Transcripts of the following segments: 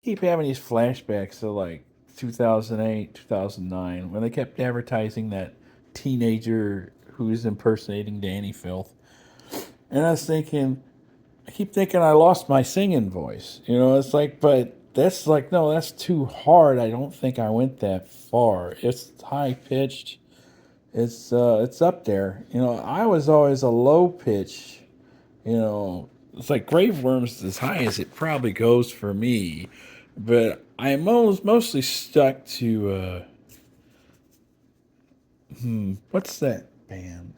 keep having these flashbacks to like 2008, 2009 when they kept advertising that teenager who's impersonating Danny Filth. And I was thinking, I keep thinking I lost my singing voice. You know, it's like, but that's like, no, that's too hard. I don't think I went that far. It's high pitched. It's up there. You know, I was always a low pitch. You know, it's like Grave Worm's as high as it probably goes for me, but I'm mostly stuck to what's that band?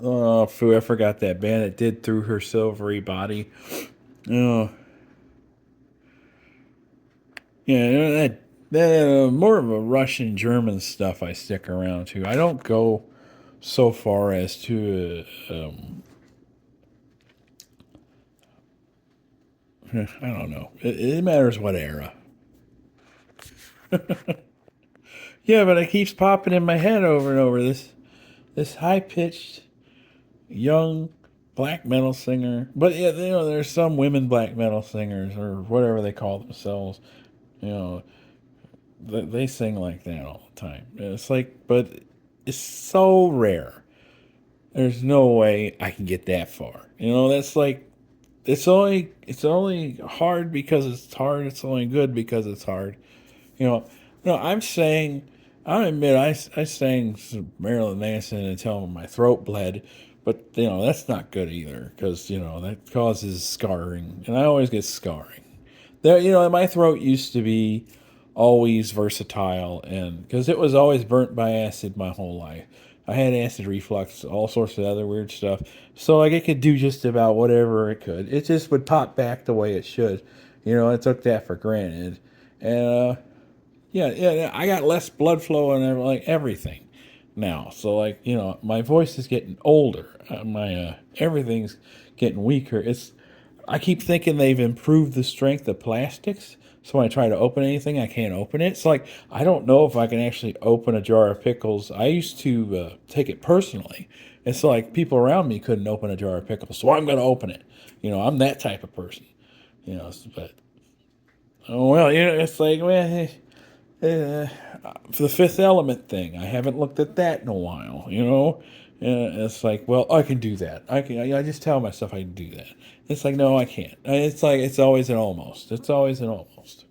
Oh, foo, I forgot that band that did Through Her Silvery Body. Oh, yeah, that more of a Russian German stuff I stick around to. I don't go so far as to I don't know. It matters what era. Yeah, but it keeps popping in my head over and over. This high pitched young black metal singer. But yeah, you know, there's some women black metal singers or whatever they call themselves. You know, they sing like that all the time. It's like, but it's so rare. There's no way I can get that far. You know, that's like it's only hard because it's hard. It's only good because it's hard. You know, no, I'm saying, I admit, I sang some Marilyn Manson until my throat bled, but you know that's not good either because you know that causes scarring, and I always get scarring. There, you know, my throat used to be always versatile, and because it was always burnt by acid my whole life. I had acid reflux, all sorts of other weird stuff. So like it could do just about whatever it could. It just would pop back the way it should. You know, I took that for granted. And yeah, I got less blood flow and like everything now. So like you know, my voice is getting older. My everything's getting weaker. It's I keep thinking they've improved the strength of plastics. So when I try to open anything, I can't open it. It's like I don't know if I can actually open a jar of pickles. I used to take it personally. It's like people around me couldn't open a jar of pickles, so I'm going to open it. You know, I'm that type of person. You know, but oh well, you know, it's like well, for the Fifth Element thing, I haven't looked at that in a while. You know, it's like, well, I can do that. I can. I just tell myself I can do that. It's like, no, I can't. It's like it's always an almost. It's always an almost.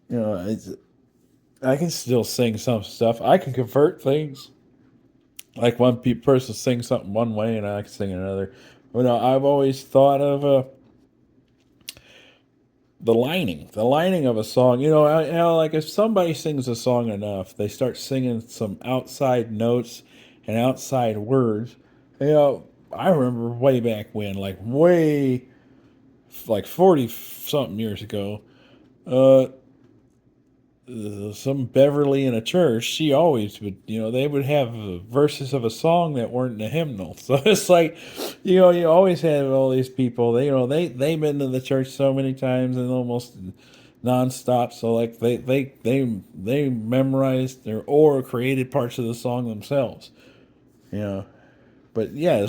You know, I can still sing some stuff. I can convert things. Like one person sings something one way, and I can sing another. You know, I've always thought of the lining of a song. You know, like if somebody sings a song enough, they start singing some outside notes and outside words. You know, I remember way back when, like 40 something years ago, uh, some Beverly in a church, she always would, you know, they would have verses of a song that weren't in a hymnal. So it's like, you know, you always have all these people. They, you know, they've been to the church so many times and almost nonstop. So like they memorized or created parts of the song themselves. You know, but yeah,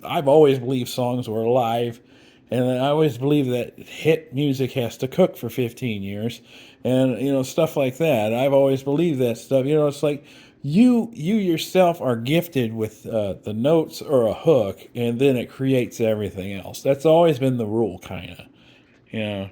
I've always believed songs were alive, and I always believe that hit music has to cook for 15 years, and you know stuff like that. I've always believed that stuff. You know, it's like you yourself are gifted with the notes or a hook, and then it creates everything else. That's always been the rule, kind of. You know.